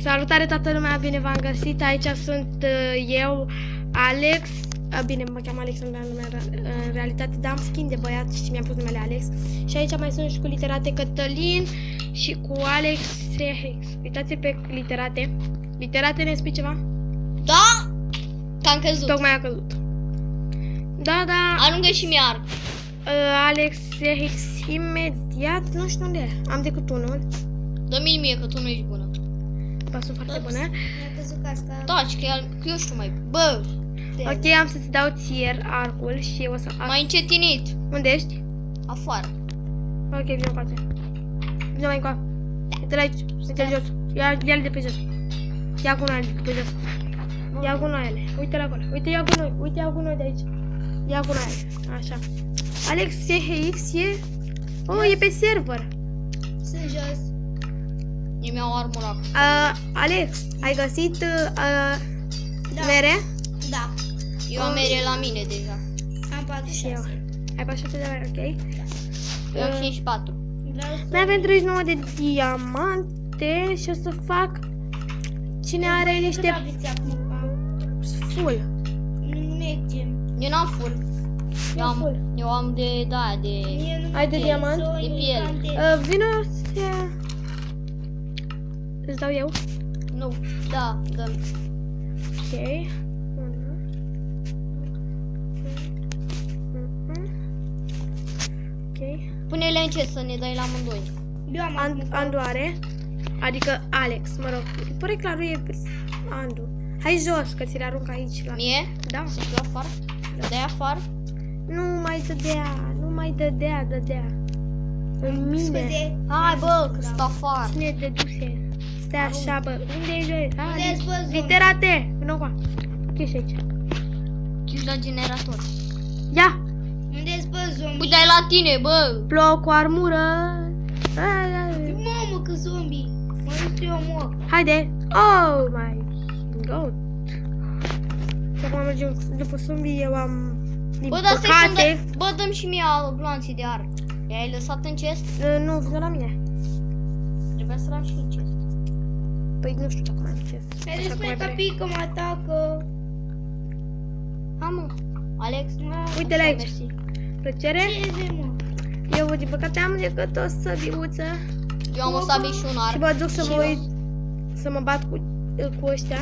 Salutare toată lumea, bine v-am găsit. Aici sunt eu, Alex. Bine, mă cheamă Alex în realitate, dar am skin de băiat și mi-am pus numele Alex. Și aici mai sunt și cu literate Cătălin și cu Alex CX. Uitați pe literate. Literate ne spui ceva? Da? Că am căzut. Tocmai a căzut. Da, da. Aruncă și mi arc. Alex CX imediat, nu știu unde e. Am decât unul. Dă-mi mie că tu nu ești bună. Pasul foarte bună. Mi-a căzut casca. Da, și că eu știu mai. Bă, Ok, am să-ți dau ție arcul și o să... m-ai încetinit. Unde ești? Afară. Ok, vino cu alții. Vino mai încoa. Uite-l aici, uite-l jos. Ia-l de pe jos. Ia cu noi de pe jos. Ia cu noi ele. Uite-l acolo. Uite, ia cu noi. Uite, ia cu noi de aici. Ia cu noi. Așa. Alex CHX e... Oh, e pe server. Sunt jos. Eu mi-au armura. Alex, ai găsit Da. mere? Da. Eu am mere la mine deja. Am 46. Ai 46 de mere, ok? Eu am 54. Vreau să... Mai avem 39 de diamante și o să fac... Cine are niște aveți acum? full. Nu mergem. Eu n-am full. Eu am de, da, de... Mie nu Ai de merge, diamant? să o De piele. encantez. Vino să... Îți dau eu? Nu, da, dă-mi. Ok. Ok. Pune-le în ce să ne dai la amândoi. Eu am acum. Andu are. Adică Alex, mă rog. Pare clar e Andu. Hai jos, că ți le arunc aici. La... Mie? Da. Să fiu afară? Dai afară? Nu mai dădea. Nu mai dădea. În mine. Scuze. Hai bă, că sunt afară. Cine dăduse? Stai așa, bă. Unde e jos? Unde-s, bă, zombie? Literate. Vino cu. Ok, și aici. Chiși la generator. Ia. Unde-s, bă, zombie? Uite-i la tine, bă. Bloc cu armură. Mamă, că zombie. Mă duc eu mor. Haide. Oh my god. Și acum mergem după zombie. Eu am... Din Bă, dar păcate... bă, dăm și mie glanții de arc. I-ai lăsat în chest? Nu, vină la mine. Trebuia să l-am și în chest. Păi nu știu dacă mai am ce. Haideți, mai capii că mă atacă. Ha, mă. Alex? Uite-le Așa, aici. mersi. Plăcere. Ce e, mă? Eu, din păcate, am decât o săbiuță. Eu am o sabie și un arc. Și mă duc să mă uit, să mă bat cu ăștia.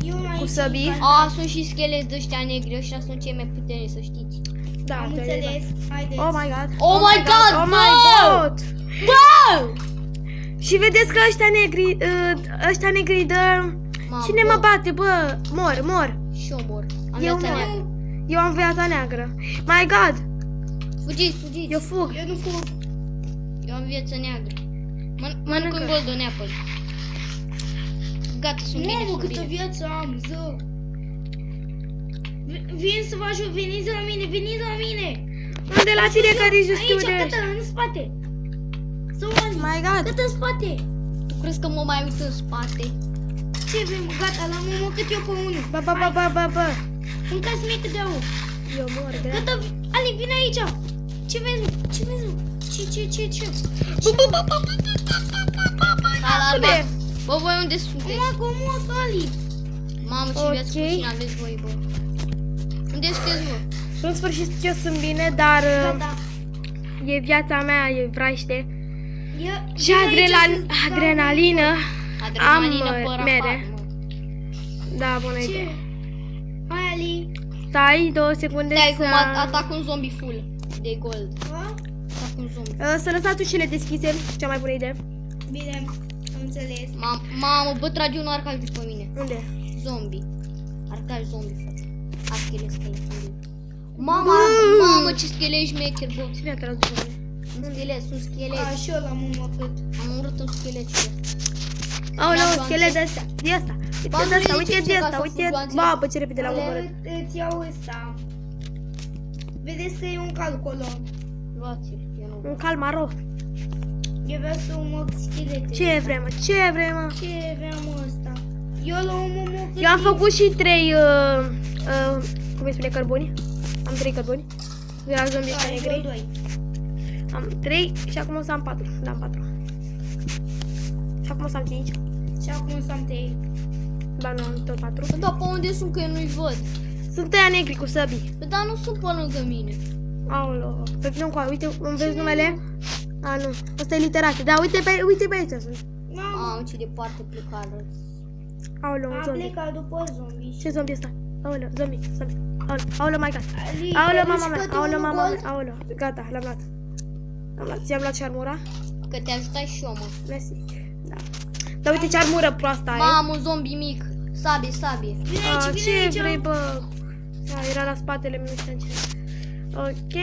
Eu mai Cu săbii. Sunt și scheleți de ăștia negri. Ăștia sunt cei mai puternici, să știți. Da, Am înțeles. Haideți. Oh my god. Oh my god, Oh bă! my god. Bă! Și vedeți că ăștia negri dă... Mamă, Cine bă. mă bate, bă? Mor. Și eu mor. Am Eu viața mor. neagră. Eu am viața neagră. My god. Fugiți. Eu fug. Eu nu fug. Eu am viața neagră. Mănânc un golden apple. Gata, sunt bine, Mamă, sunt câtă bine. viață am, ză. Vin să vă ajut, veniți la mine, veniți la mine. Unde la tine că nici nu știu Aici, de gata, în spate. Să o My god. Gata, în spate. Tu crezi că mă mai uit în spate? Ce vrem? Gata, l-am omorât eu pe unul. Bă. Încă-ți mie cât de au. Eu mor, Gata, Ali, vine aici. Ce vezi, mă? Ce vezi, mă? Ce? Alarma. Bă, voi unde sunteți? Omorât, Ali. Mamă, ce viață Ok. puțin aveți voi, bă. Unde sunteți, bă? în sfârșit eu sunt bine, dar Da. e viața mea, e vraște. Și Vine aici să-ți dau- adrenalină. Adrenalină Am, pe mere. rahat, mă. Da, bună Ce? idee. Hai, Ali. Stai 2 secunde Stai, să... cum atac un zombie full de gold. Ha? Atac un zombie. Să lăsați ușile deschise, cea mai bună idee. Bine, am înțeles. Mamă, bă, trage un arcaj după mine. Unde? Zombie. Arcaj zombie, frate. Archele schelet. Mamă, ce schelet șmecher, bă. Cine a tras după mine? Sunt scheleti. Și eu l-am omorât. Am urât un schelet și eu. Aoleu, Mi-am schelet de luat astea. De asta. Ba, Uite de asta, nu uite ziceți de ca asta, să uite. flutuați. Babă, ce repede l-am omorât. Îți iau ăsta. Vedeți că e un cal acolo. Luați-l, eu nu. Un cal maro. Eu vreau să omor schelete. Ce vrem, mă? Ce vrem, mă? Ce vreau ăsta? Eu l-am omorât. Eu am făcut și 3, cum îi spune, cărbuni. Am 3 cărbuni. De la zombie ăștia negri. 2. Am 3 și acum o să am 4. Da, am 4. Și acum o să am 5. Și acum sunt 3. Ba nu, am tot 4. Da, pe unde sunt că eu nu-i văd? Sunt ăia negri cu săbii. Dar nu sunt pe lângă mine. Aolo, pe vină încoa, uite, îmi vezi numele? A, nu, asta e literate. Da, uite pe aici sunt. Mamă, ce departe plecară. Aolo, un Am zombie. plecat după zombie. Ce zombie ăsta? Aolo, zombie. Aolo, my god. Ali, Aolo, te mama duci mea, către aolo, un mama gol? mea, aolo. Gata, l-am luat. Ți-am luat și armura? Că te ajutai și eu, mă. Mersi. Da. Dar uite ce armură proastă ai. Mamă, un zombie mic. Sabie, sabie. Vine aici, vine Ce aici. vrei, bă? Da, era la spatele meu, nu știu ce. Ok.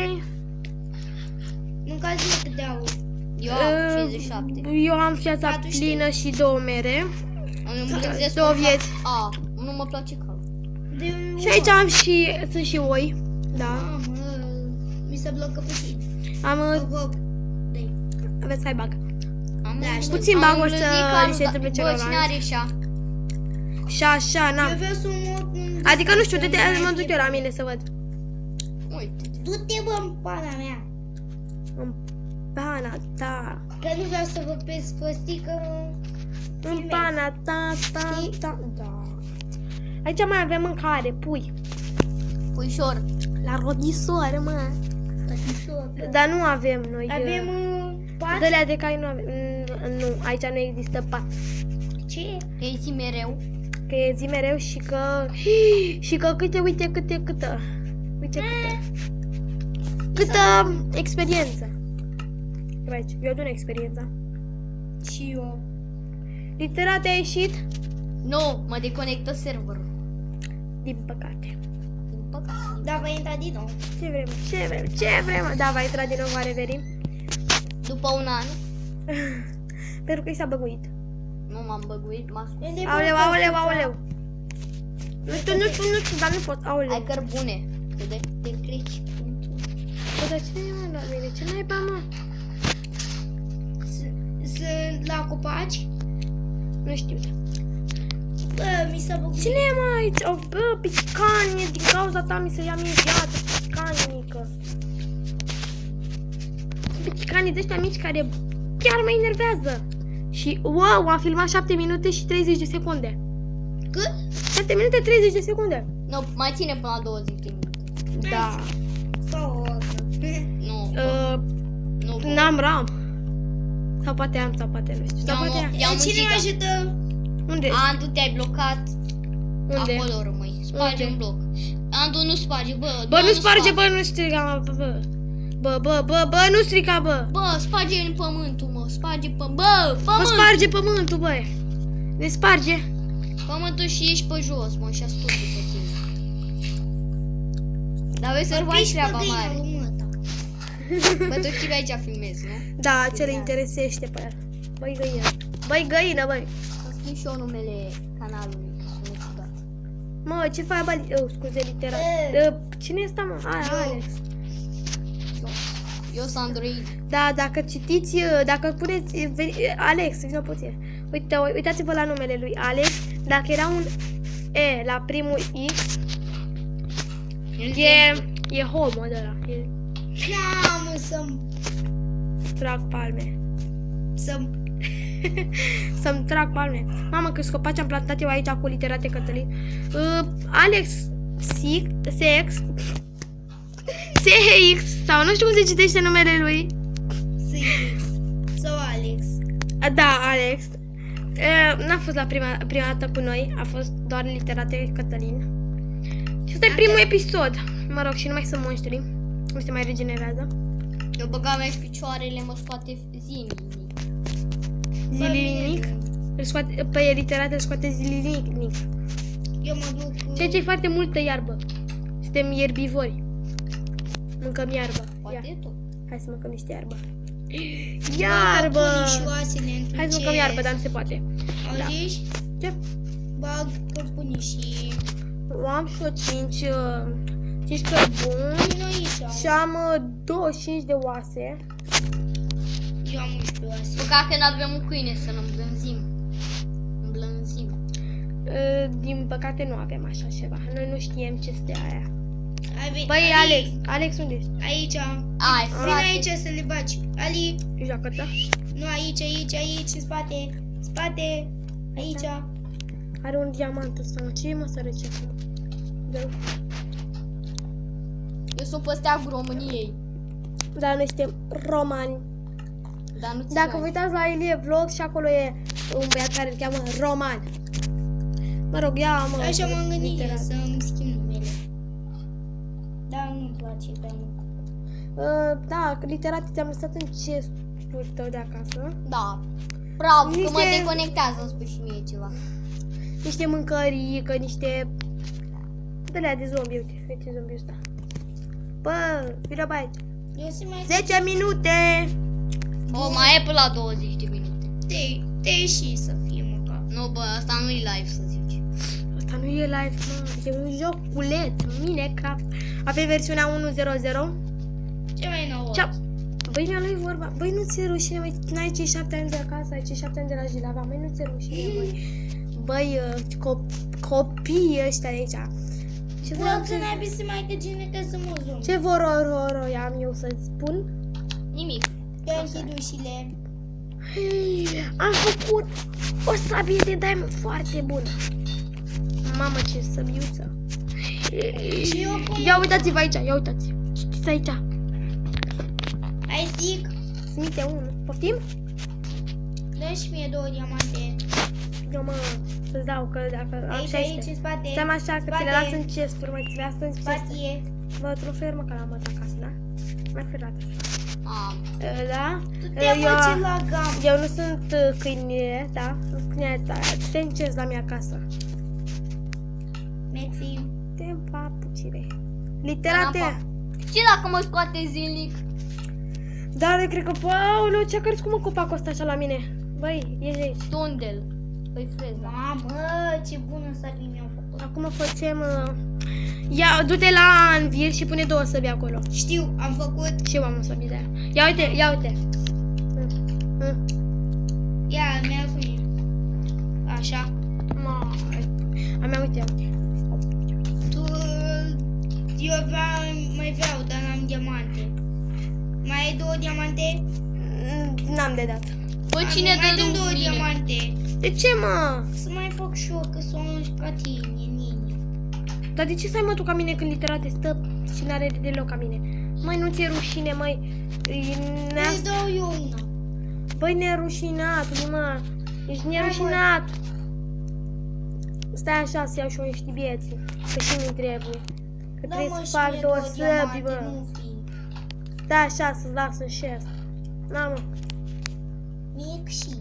Mâncați câte au. Eu am 57. Eu am viața 40. plină și 2 mere. Îmi îmblânzesc Două un cap. vieți. A, nu mă place calul. Și aici am sunt și oi. Da. Mamă, mi se blocă puțin. Am, Hop. aveți hai bag. Am Da, știu. Puțin bag o să îmblânzit li se întâmple calul, bă, cine celorlalți. are șa? Și așa, Eu n-am. vreau să Adică nu știu, mă duc eu la mine să văd. Uite. Du-te, bă, în pana mea. În pana ta. Că nu vreau să vă pesc păstică. În pana ta, da. Aici mai avem mâncare, pui. Puișor. La rodisoare, mă. Dar nu avem noi. Avem pat. Dălea de cai nu avem. Nu, aici nu există pat. Ce? Ei zi mereu. Că e zi mereu și că... Și că uite câtă. Câtă experiență. Aici, eu adun experiența. Și eu. Literate a ieșit? Nu, mă deconectă serverul. Din păcate. Din păcate. Da, va intra din nou. Ce vrem? Da, va intra din nou, va reveni. După un an, Pentru că i s-a băguit. nu m-am băguit, m-a scos. Aoleu. Nu știu, dar nu pot. Aoleu. Ai cărbune. Te crici. Bă, dar cine e mă la mine? Ce naiba, mă? Sunt la copaci. Nu știu. Bă, mi s-a băgut. Cine e mă aici? O, bă, picanie, din cauza ta mi se ia mie viață, picanică. Picanii de ăștia mici care chiar mă enervează. Și, wow, am filmat 7 minute și 30 de secunde. Cât? 7 minute 30 de secunde. Nu, mai ține până la 20 de minute. Da. Sau o oră. Nu, nu. N-am RAM. Sau poate am, sau poate nu știu. Sau Ia-mă, poate am. ia-mă Cine mă giga. ajută? Unde? Andu, te-ai blocat. Unde? Acolo rămâi. Sparge Unde? un bloc. Andu, nu sparge, bă. Bă, nu sparge, bă, nu striga, bă. Bă, nu striga, bă. Bă, sparge în pământul, mă. Sparge pământ. Bă, Mă pământ. sparge pământul, bă. Ne sparge. Pământul și ești pe jos, mă, și ascult după tine. Dar vei să faci treaba mare. Bă, tu știi că aici filmezi, nu? Da, ce le interesește pe el. Băi găină. Băi găină, băi. Îmi scrie și eu numele canalului. Sună ciudat. Mă, ce faci, bă? Scuze, literat. Cine este, mă? Alex. Eu sunt Android. Da, dacă citiți, dacă puneți, Alex, vină puțin. Uitați-vă la numele lui Alex. Dacă era un E la primul X, e homo de ăla. E Mamă, să-mi... trag palme. Să-mi trag palme. Mamă, câți copaci am plantat eu aici cu literate Cătălin. Alex Sex sau nu știu cum se citește numele lui. Six. Sau Alex. Da, Alex. N-a fost la prima dată cu noi, a fost doar literate Cătălin. Și ăsta e primul episod. Mă rog, și nu mai sunt monștri. Nu se mai regenerează. Eu băgam aici picioarele, mă scoate zilnic. Zilinic. Îl scoate, pe literate îl scoate zilinic. Eu mă duc... Ceea ce e foarte multă iarbă. Suntem ierbivori. Mâncăm iarbă. Ia. Poate tot. Hai să mâncăm niște iarbă. Iarbă! Hai să mâncăm iarbă, dar nu se poate. Auziși? Ce? Bag căpuni și... Am și eu 5 cărbuni Nu aici. și am 25 de oase. Eu am 11 oase. Păcat că n-avem un câine să-l îmblânzim. Din păcate nu avem așa ceva. Noi nu știm ce este aia. Băi, Ali, Alex, unde ești? aici. Ai, Vine frate. aici să le bagi. Ali, Joacă-te. nu aici, în spate. Spate. Aici. Are un diamant ăsta, mă. Ce e, mă, sărăcie acum? Da. Eu sunt pe steagul României. Dar noi suntem romani. Dar nu Dacă vă uitați la Ilie Vlog și acolo e un băiat care îl cheamă Roman. Mă rog, ia, mă. Așa m-am gândit eu literat. să-mi schimb numele. Dar nu-mi place prea mult. Da, literat ți-am lăsat în chestul tău de acasă. Da. Bravo, că mă Niște- deconectează, îmi spui și mie ceva. Niște mâncărică, niște... Dă-lea de zombie, uite zombiul ăsta. Bă, vină bă aici. Eu să mai 10 minute! O, mai e până la 20 de minute. te și să fie măcar. Nu, bă, asta nu e live, să zici. Asta nu e live, mă, e un joculeț, Minecraft. Avem versiunea 1.0.0. Ce mai nouă? Ce? Băi, nu-i vorba. Băi, nu ți-e rușine, băi, n-ai cei 7 ani de acasă, ai cei 7 ani de la Jilava. Băi, nu ți-e rușine, băi. Băi, copiii ăștia de aici. Ce Bă, vreau că să... n-ai să mai tăgine ca să mă zom. Ce vorororoi am eu să-ți spun? Nimic. Te închid ușile. Am făcut o sabie de diamond foarte bună. Mamă, ce săbiuță. Și eu cum? Ia uitați-vă aici, ia uitați. Știți aici. Hai zic. Smite unul. Poftim? Dă și mie 2 diamante. Eu mă, să-ți dau, că dacă am Aici, aici, 16. în spate. Stai așa, că ți le las în chesturi, mă, ți le las în chesturi. Spatie. Bă, într-un fel, mă, că l-am băt acasă, da? Mi-ar fi luat așa. A, Da? Tu te faci la gam. Eu nu sunt câine, da? Câine, da, te încerci la mea acasă. Meții. Te papucire. Literate. și dacă mă scoate zilnic? Dar eu cred că, Paolo, ce-a crescut mă copacul ăsta așa la mine? Băi, ieși de aici. Tundel. Păi freza. Mamă, ce bună sabie mi-au făcut. Acum facem... Ia, du-te la Anvil și pune 2 săbi acolo. Știu, am făcut. Și eu am o săbi de aia. Ia uite, ia uite. Ia, mi-a spune. Așa. A mea, uite, uite. Tu, eu mai vreau, dar n-am diamante. Mai ai 2 diamante? N-am de dat. Bă, cine mai dă dăm 2 lumine? diamante. De ce, mă? Să mai fac și eu, că sunt ca tine, nini. Dar de ce stai, mă, tu ca mine când literate stă și n-are deloc ca mine? Măi, nu ți-e rușine, măi. Îți dau eu una. Băi, nerușinat, mă. Ești nerușinat. Stai așa să iau și eu niște vieții. Că și mi trebuie. Că Da, trebuie mă, să și fac mie 2 două săbi, diamante, bă. nu fi. Da, așa, să-ți las în șest. Da, mă. Mic și.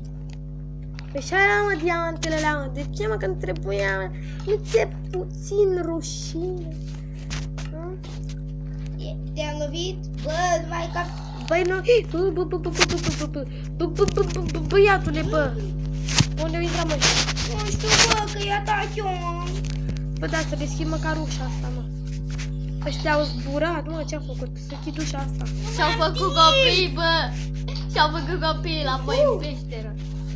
Păi și aia, mă, diamantele alea, mă. De ce, mă, când trebuia, mă? Nu ți-e puțin rușine? Nu? Te-am lovit? Bă, numai ca... Băi, nu... Băiatule, bă. Unde o intra, mă? Nu știu, bă, că-i atac eu, mă. Bă, da, să deschid măcar ușa asta, mă. Ăștia au zburat, mă, ce-a făcut? Să închid ușa asta. Și-au făcut copii, bă. Și-au făcut copii la voi în peșteră.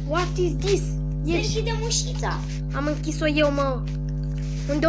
What is this? Să Ieși. închidem ușița. Am închis-o eu, mă. Unde